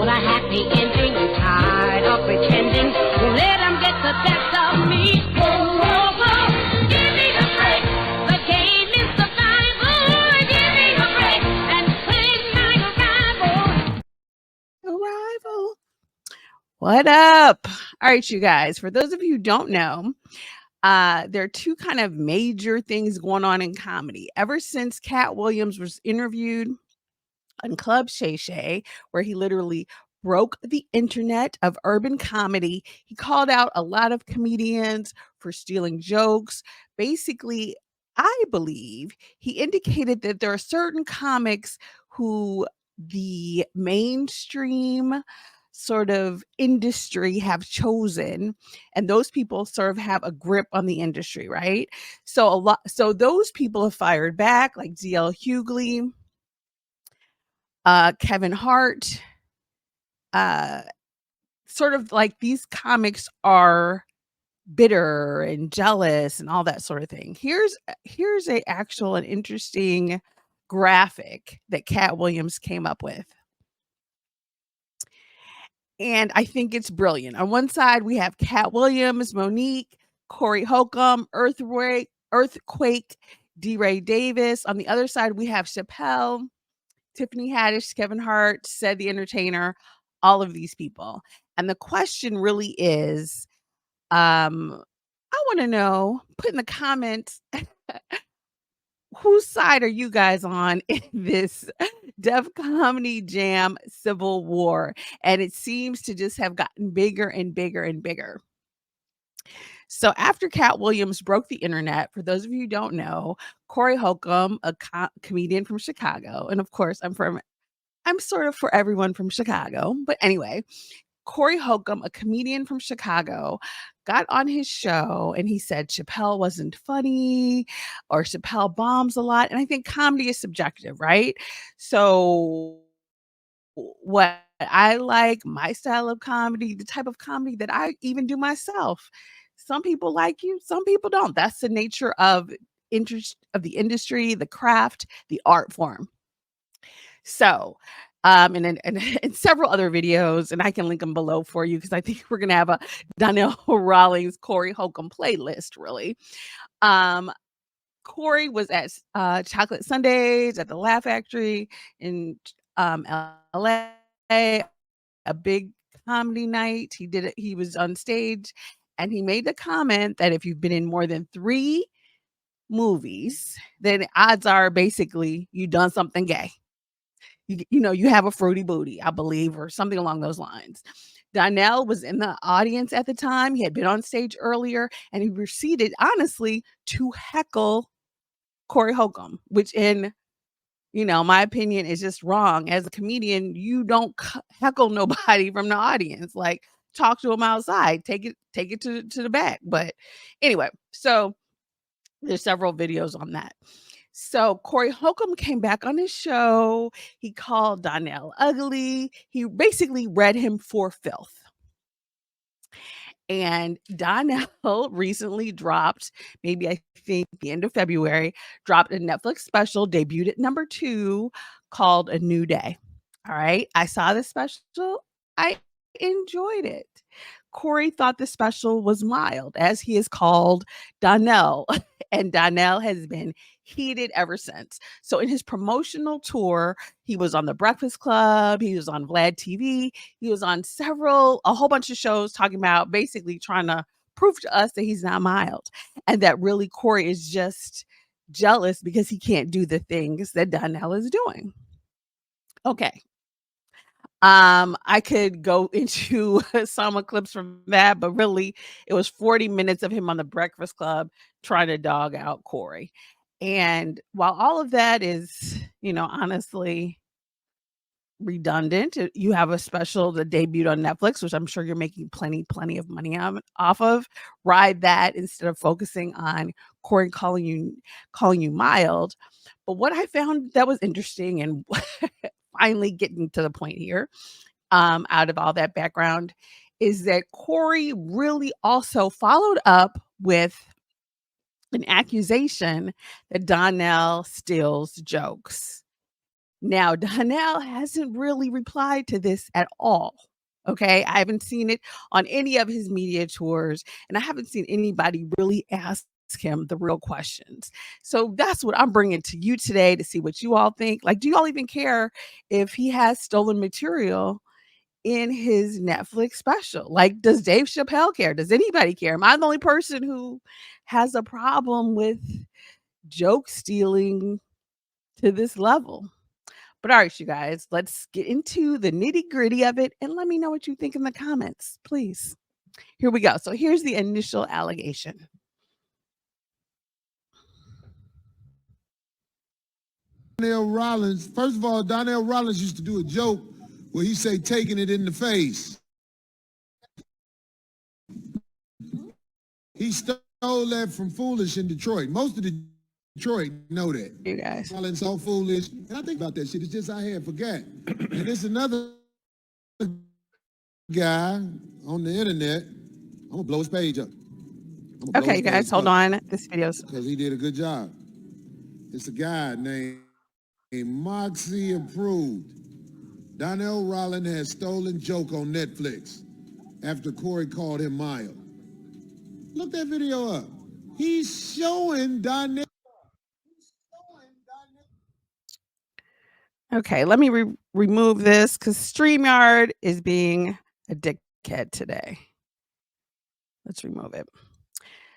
want a happy ending. I'm tired of pretending. Won't let them get the best of me. Whoa, whoa, whoa. Give me a break. The game is survival. Give me a break. And claim my arrival. Arrival. What up? All right, you guys. For those of you who don't know, there are two kind of major things going on in comedy. Ever since Cat Williams was interviewed on Club Shay Shay, where he literally broke the internet of urban comedy, he called out a lot of comedians for stealing jokes. Basically, I believe he indicated that there are certain comics who the mainstream sort of industry have chosen, and those people sort of have a grip on the industry, right? So those people have fired back, like DL Hughley, Kevin Hart. uh Sort of like these comics are bitter and jealous and all that sort of thing. Here's a actual and interesting graphic that Cat Williams came up with. And I think it's brilliant. On one side, we have Cat Williams, Monique, Corey Holcomb, Earthquake, D. Ray Davis. On the other side, we have Chappelle, Tiffany Haddish, Kevin Hart, Said the Entertainer, all of these people. And the question really is, I want to know, put in the comments, whose side are you guys on in this Def Comedy Jam civil war? And it seems to just have gotten bigger and bigger and bigger. So after Cat Williams broke the internet, for those of you who don't know, Corey Holcomb, a comedian from Chicago, and of course I'm sort of for everyone from Chicago, but anyway, Corey Holcomb, a comedian from Chicago, got on his show and he said Chappelle wasn't funny or Chappelle bombs a lot. And I think comedy is subjective, right? So, what I like, my style of comedy, the type of comedy that I even do myself. Some people like you, some people don't. That's the nature of interest of the industry, the craft, the art form. So, and several other videos, and I can link them below for you because I think we're gonna have a Donnell Rawlings, Corey Holcomb playlist, really. Um, Corey was at Chocolate Sundays at the Laugh Factory in LA, a big comedy night. He did it, he was on stage and he made the comment that if you've been in more than 3 movies, then odds are basically you done something gay. You have a fruity booty, I believe, or something along those lines. Donell was in the audience at the time. He had been on stage earlier and he proceeded, honestly, to heckle Corey Holcomb, which in my opinion is just wrong. As a comedian, you don't heckle nobody from the audience. Like, talk to them outside, take it to the back. But anyway, so there's several videos on that. So Corey Holcomb came back on his show. He called Donell ugly. He basically read him for filth. And Donell recently dropped, maybe I think the end of February, dropped a Netflix special, debuted at number 2, called A New Day. All right. I saw the special. I enjoyed it. Corey thought the special was mild, as he is called Donell, and Donell has been heated ever since. So in his promotional tour, he was on The Breakfast Club, he was on Vlad TV, he was on a whole bunch of shows talking about basically trying to prove to us that he's not mild and that really Corey is just jealous because he can't do the things that Donell is doing. Okay. I could go into some clips from that, but really it was 40 minutes of him on The Breakfast Club trying to dog out Corey. And while all of that is, honestly redundant, you have a special that debuted on Netflix, which I'm sure you're making plenty of money off of. Ride that instead of focusing on Corey calling you mild. But what I found that was interesting and finally getting to the point here, out of all that background, is that Corey really also followed up with an accusation that Donell steals jokes. Now, Donell hasn't really replied to this at all. Okay. I haven't seen it on any of his media tours, and I haven't seen anybody really ask him the real questions. So that's what I'm bringing to you today to see what you all think. Like, do you all even care if he has stolen material in his Netflix special? Like, does Dave Chappelle care? Does anybody care? Am I the only person who has a problem with joke stealing to this level? But all right, you guys, let's get into the nitty-gritty of it and let me know what you think in the comments, please. Here we go. So here's the initial allegation. Donnell Rawlings, first of all, Donnell Rawlings used to do a joke where he say taking it in the face. He stole that from Foolish in Detroit. Most of Detroit know that. You guys. Rawlings so foolish. And I think about that shit. It's just I had forgot. And it's another guy on the internet. I'm gonna blow his page up. Okay, you guys, hold on. This video's because he did a good job. It's a guy named Moxie Approved. Donnell Rawlings has stolen joke on Netflix after Corey called him mild. Look that video up. He's showing Donnell. okay. Let me remove this because StreamYard is being a dickhead today. Let's remove it.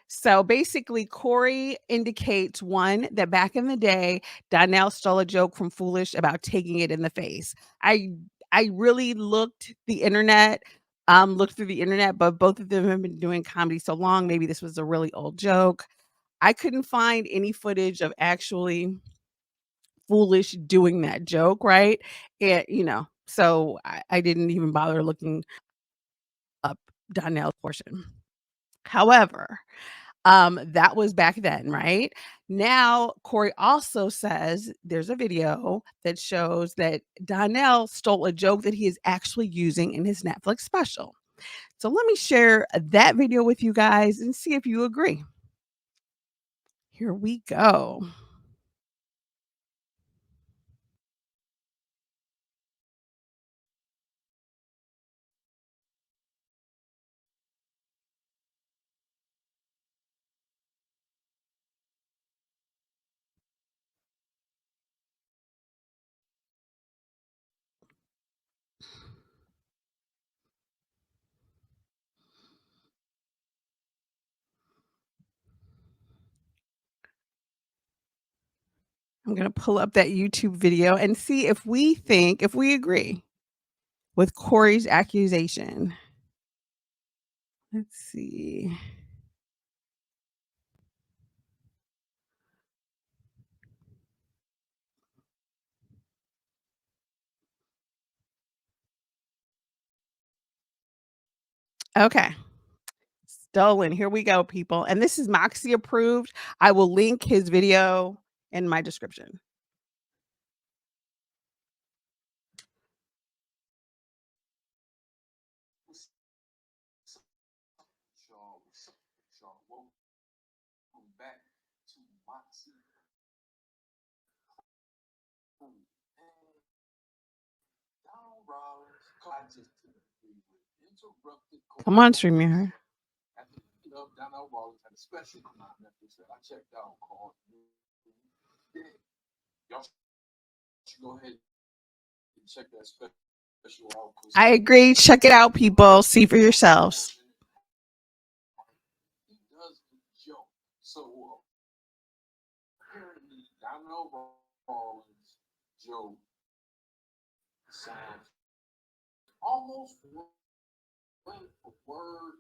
So basically, Corey indicates one that back in the day, Donnell stole a joke from Foolish about taking it in the face. I really looked through the internet, but both of them have been doing comedy so long. Maybe this was a really old joke. I couldn't find any footage of actually Foolish doing that joke, right? And so I didn't even bother looking up Donnell's portion. However, that was back then, right? Now, Corey also says there's a video that shows that Donnell stole a joke that he is actually using in his Netflix special. So let me share that video with you guys and see if you agree. Here we go. I'm going to pull up that YouTube video and see if we agree with Corey's accusation. Let's see. Okay. Stolen. Here we go, people. And this is Moxie approved. I will link his video in my description. Welcome back to Moxie. Donnell Rawlings, I just interrupted. Come on, StreamYard. At the end of Donnell Rawlings had a special come out Netflix that I checked out called Y'all should go ahead and check that special out. I agree. Check it out, people. See for yourselves. He does the joke. So apparently Donnell Rawlings' joke sounds almost word for word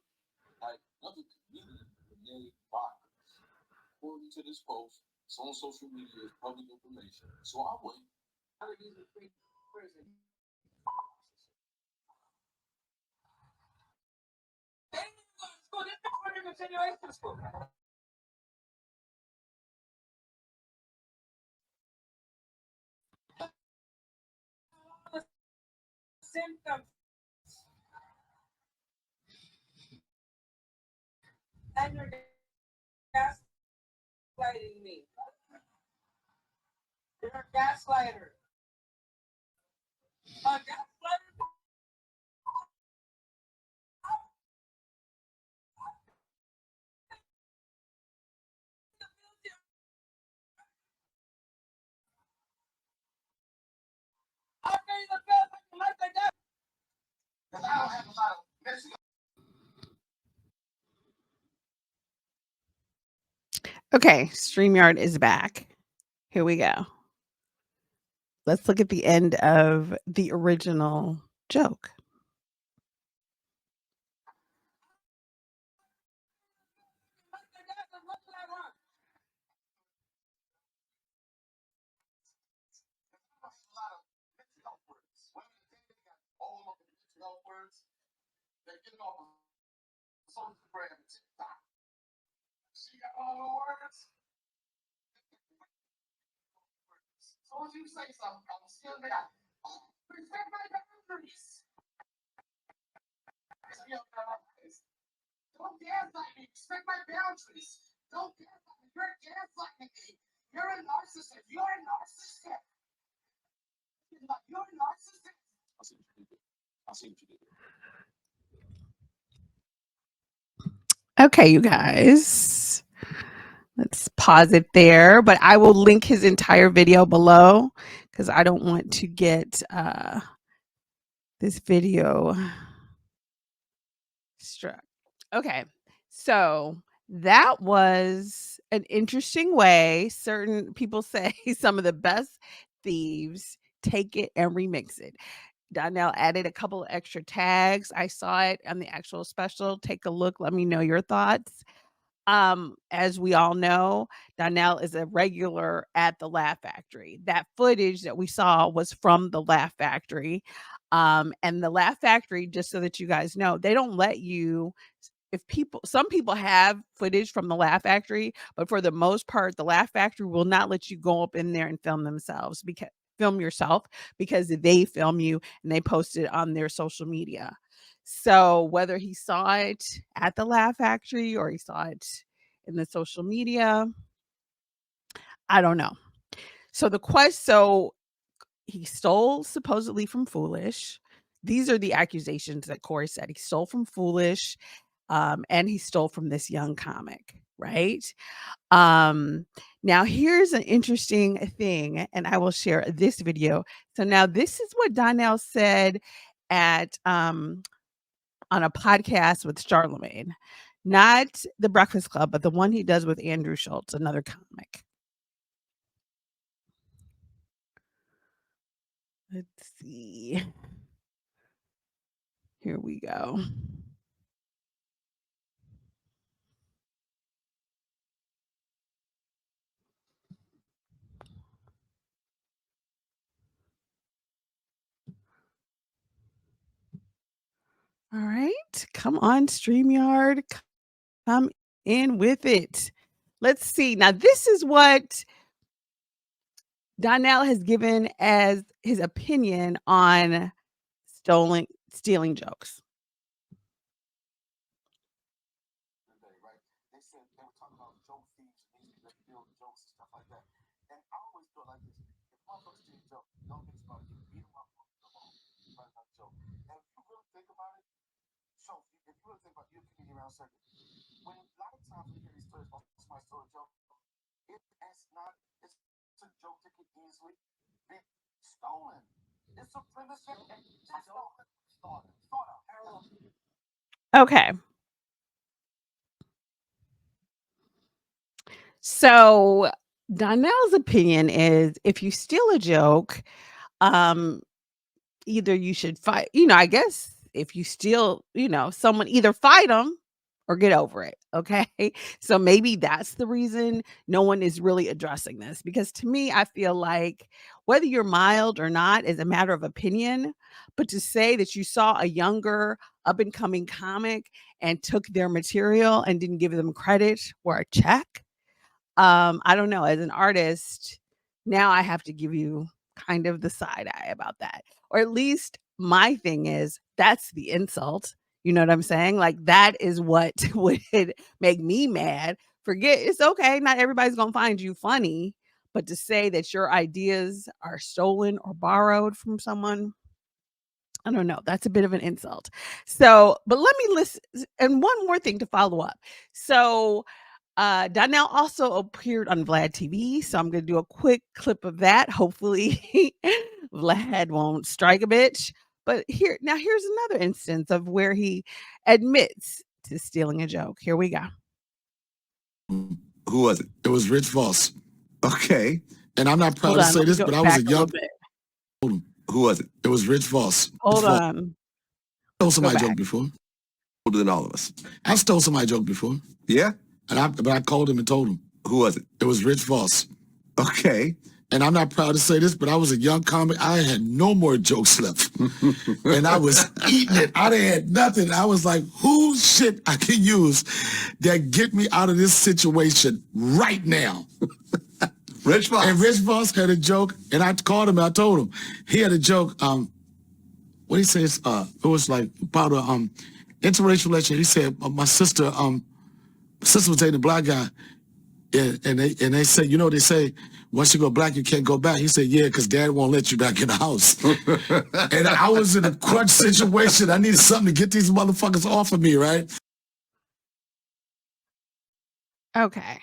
like another comedian named Bockers. According to this post, it's on social media, it's public information. So I went. How did these three prison? Symptoms. And you're gaslighting me. You're a gaslighter. Okay, StreamYard is back. Here we go. Let's look at the end of the original joke. They're getting off of Instagram and TikTok. She got all the words. So as you say something, I'm still there. Respect my boundaries. Don't gaslight me. Respect my boundaries. Don't gaslight me. You're gaslighting me. You're a narcissist. You're a narcissist. You're a narcissist. I'll see what you did. I'll see what you did. Okay, you guys. Let's pause it there, but I will link his entire video below because I don't want to get this video struck. Okay, so that was an interesting way. Certain people say some of the best thieves take it and remix it. Donnell added a couple of extra tags. I saw it on the actual special. Take a look. Let me know your thoughts. As we all know, Donnell is a regular at the Laugh Factory. That footage that we saw was from the Laugh Factory. And the Laugh Factory, just so that you guys know, they don't let you some people have footage from the Laugh Factory, but for the most part, the Laugh Factory will not let you go up in there and film yourself because they film you and they post it on their social media. So whether he saw it at the Laugh Factory or he saw it in the social media, I don't know. So he stole supposedly from Foolish. These are the accusations that Corey said. He stole from Foolish, and he stole from this young comic, right? Now here's an interesting thing, and I will share this video. So now this is what Donell said at on a podcast with Charlemagne, not the Breakfast Club, but the one he does with Andrew Schultz, another comic. Let's see. Here we go. All right. Come on, StreamYard. Come in with it. Let's see. Now, this is what Donnell has given as his opinion on stealing jokes. Right? They said they were talking about joke thieves and these people that steal jokes and stuff like that. And I always feel like this: if motherfuckers steal jokes, don't get about to get beat them up for a joke. And if you really think about it, so if you really think about it, you're a comedian around circuit. When a lot of times we hear these stories about somebody stole a joke, it's a joke that could easily be stolen. It's a premise that just thought out. Okay. So Donnell's opinion is if you steal a joke, um, either you should fight, I guess if you steal, someone either fight them or get over it. Okay. So maybe that's the reason no one is really addressing this because to me, I feel like whether you're mild or not is a matter of opinion. But to say that you saw a younger up and coming comic and took their material and didn't give them credit or a check, I don't know. As an artist, now I have to give you kind of the side eye about that. Or at least my thing is that's the insult. You know what I'm saying? Like that is what would make me mad. Forget it's okay. Not everybody's gonna find you funny, but to say that your ideas are stolen or borrowed from someone, I don't know. That's a bit of an insult. So, but let me listen. And one more thing to follow up. So Donnell also appeared on Vlad TV, so I'm going to do a quick clip of that. Hopefully, Vlad won't strike a bitch. But here's another instance of where he admits to stealing a joke. Here we go. Who was it? It was Rich Voss. Okay. And I'm not proud Hold to on, say let me this, go but I was back a a little young. bit. Who was it? It was Rich Voss. Hold Rich Voss. on. Stole Go somebody's back. joke before. Older than all of us. I stole somebody's joke before. Yeah? But I called him and told him. Who was it? It was Rich Voss. Okay. And I'm not proud to say this, but I was a young comic. I had no more jokes left. And I was eating it. I had nothing. I was like, whose shit I can use that get me out of this situation right now? Rich Voss. And Rich Voss had a joke, and I called him and I told him. He had a joke, what he says, it was like about a interracial relationship. He said, my sister was dating a black guy, and they say, you know, they say, once you go black, you can't go back. He said, yeah, because dad won't let you back in the house. And I was in a crunch situation. I needed something to get these motherfuckers off of me, right? Okay.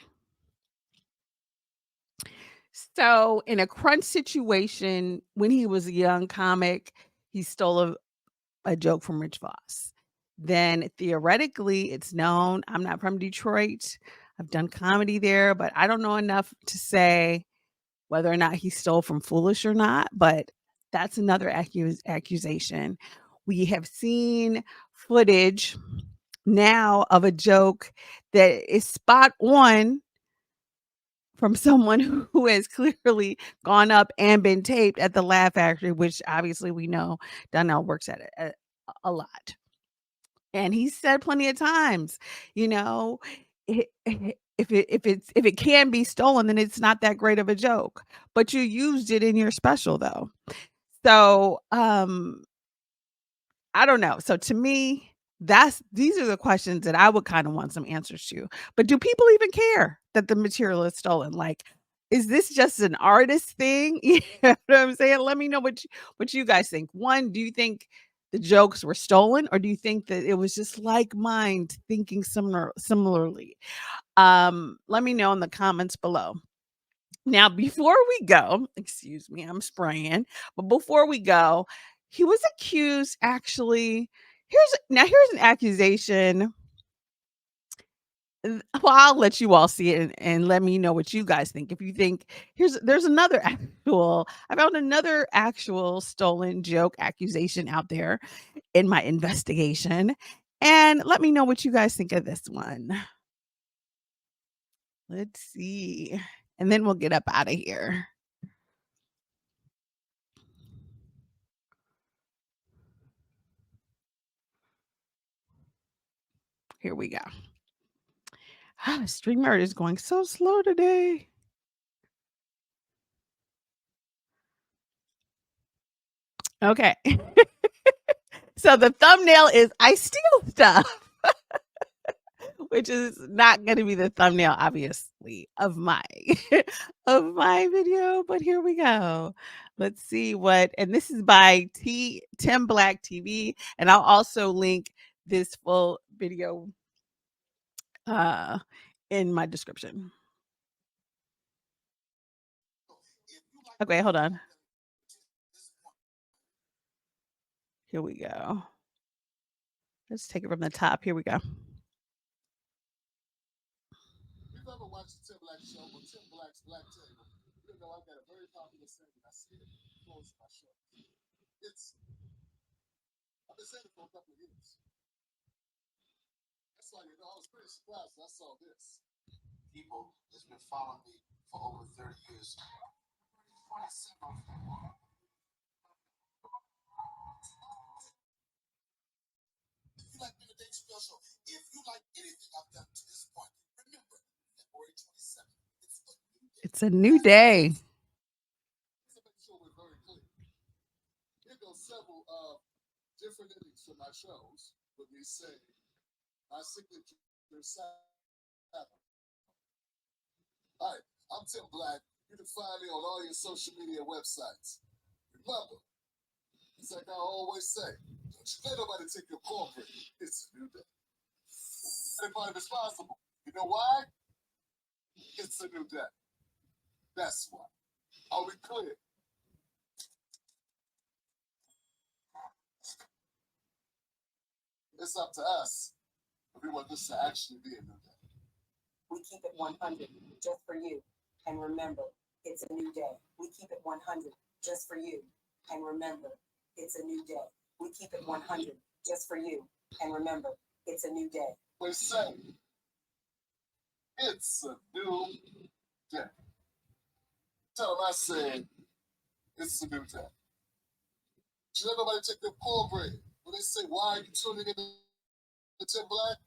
So in a crunch situation, when he was a young comic, he stole a joke from Rich Voss. Then theoretically, it's known. I'm not from Detroit. I've done comedy there, but I don't know enough to say whether or not he stole from Foolish or not. But that's another accusation. We have seen footage now of a joke that is spot on from someone who has clearly gone up and been taped at the Laugh Factory, which obviously we know Donell works at it a lot. And he said plenty of times, you know, if it can be stolen, then it's not that great of a joke. But you used it in your special though. So I don't know. So to me, these are the questions that I would kind of want some answers to. But do people even care that the material is stolen? Like, is this just an artist thing? You know what I'm saying? Let me know what you guys think. One, do you think the jokes were stolen, or do you think that it was just like mind thinking similarly? Let me know in the comments below. Now, before we go, excuse me, I'm spraying, but before we go, he was accused actually. Here's an accusation. Well, I'll let you all see it and let me know what you guys think. If you think there's another I found another actual stolen joke accusation out there in my investigation. And let me know what you guys think of this one. Let's see. And then we'll get up out of here. Here we go. StreamYard is going so slow today. Okay. So the thumbnail is I steal stuff, which is not going to be the thumbnail, obviously, of my of my video. But here we go. Let's see what, and this is by Tim Black TV, and I'll also link this full video in my description. Okay, hold on. Here we go. Let's take it from the top. Here we go. You've ever watched the Tim Black show or Tim Black's Black Table? You know I've got a very popular saying. I see it close my show. I've been saying it for a couple of years. That's why, I was pretty surprised when I saw this. People that's been following me for over 30 years. 27 of them. If you like being a Dave Chappelle show, if you like anything I've done to this point, remember, February 27th, It's a new day. To make sure we're very clear. Here goes several different endings for my shows with me saying my signature Sabbath. All right, I'm Tim Black. You can find me on all your social media websites. Remember, it's like I always say, don't you let nobody take your corporate. It's a new day. Everybody responsible. You know why? It's a new day. That's why. Are we clear? It's up to us if we want this to actually be a new day. We keep it 100 just for you. And remember, it's a new day. We keep it 100 just for you. And remember, it's a new day. We keep it 100 just for you. And remember, it's a new day. We say, it's a new day. Tell them I said, it's a new day. Should everybody take their cornbread? When they say, why are you tuning in to Tim Black?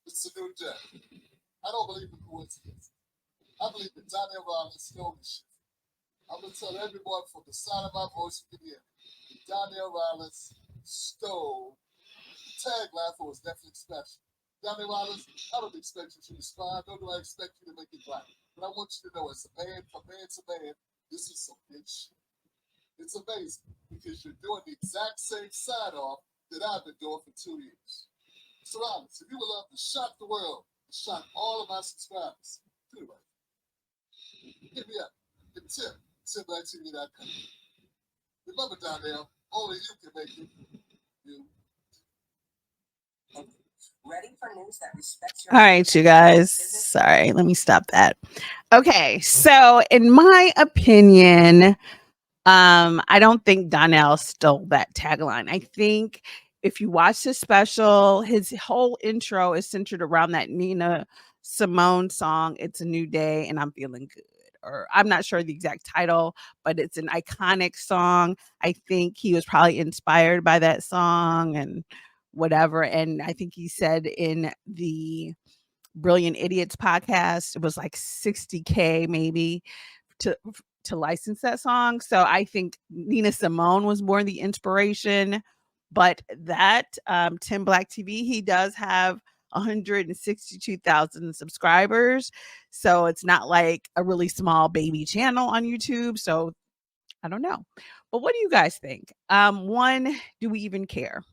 It's a new day. I don't believe in coincidence. I believe that Donnell Rawlings stole this shit. I'm going to tell everyone from the sound of my voice you can hear. Donnell Rawlings stole the tagline for his Netflix special. Donnell Rawlings, I don't expect you to respond, nor do I expect you to make it right. But I want you to know, as a man, from man to man, this is some big shit. It's amazing because you're doing the exact same sign-off that I've been doing for 2 years. So, Rawlings, if you would love to shock the world, to shock all of my subscribers, do it right. Hit me up. The tip, TimBlackTV.com. Remember, Donnell, only you can make it. You. Ready for news that respects your... All right, you guys. Sorry, let me stop that. Okay, so in my opinion, I don't think Donell stole that tagline. I think if you watch the special, his whole intro is centered around that Nina Simone song, It's a New Day and I'm Feeling Good. Or I'm not sure the exact title, but it's an iconic song. I think he was probably inspired by that song and whatever. And I think he said in the Brilliant Idiots podcast, it was like $60K maybe to license that song. So I think Nina Simone was more the inspiration. But that Tim Black TV, he does have 162,000 subscribers. So it's not like a really small baby channel on YouTube. So I don't know. But what do you guys think? One, do we even care?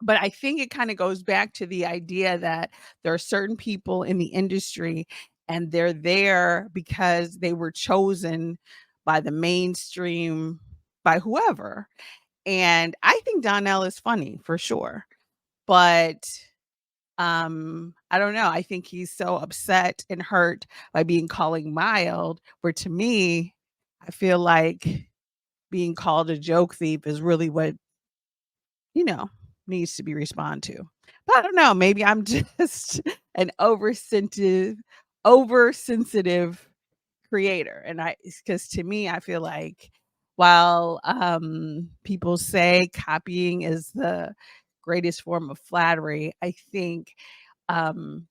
But I think it kind of goes back to the idea that there are certain people in the industry and they're there because they were chosen by the mainstream, by whoever. And I think Donell is funny for sure. But I don't know. I think he's so upset and hurt by being called mild, where to me, I feel like being called a joke thief is really what, needs to be responded to. But I don't know. Maybe I'm just an oversensitive creator. And because to me, I feel like while people say copying is the greatest form of flattery, I think to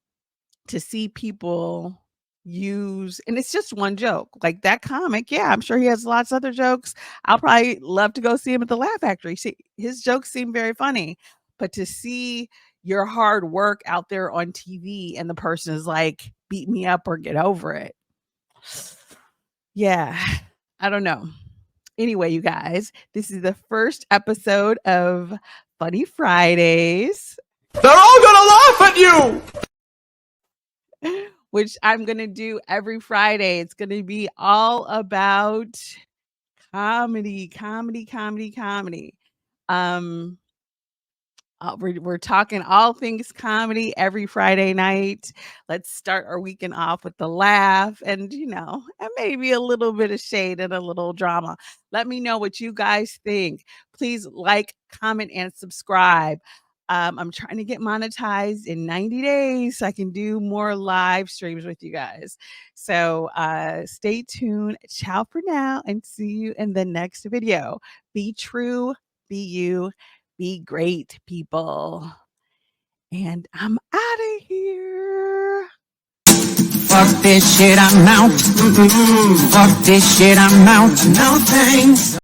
see people use, and it's just one joke like that comic, yeah, I'm sure he has lots of other jokes. I'll probably love to go see him at the Laugh Factory. See, his jokes seem very funny, but to see your hard work out there on TV and the person is like, beat me up or get over it, yeah, I don't know. Anyway, you guys, this is the first episode of Funny Fridays. They're all gonna laugh at you, which I'm going to do every Friday. It's going to be all about comedy. We're talking all things comedy every Friday night. Let's start our weekend off with the laugh and, and maybe a little bit of shade and a little drama. Let me know what you guys think. Please like, comment, and subscribe. I'm trying to get monetized in 90 days so I can do more live streams with you guys. So stay tuned. Ciao for now and see you in the next video. Be true, be you, be great, people. And I'm out of here. fuck this shit, I'm out. Fuck this shit, I'm out. No thanks.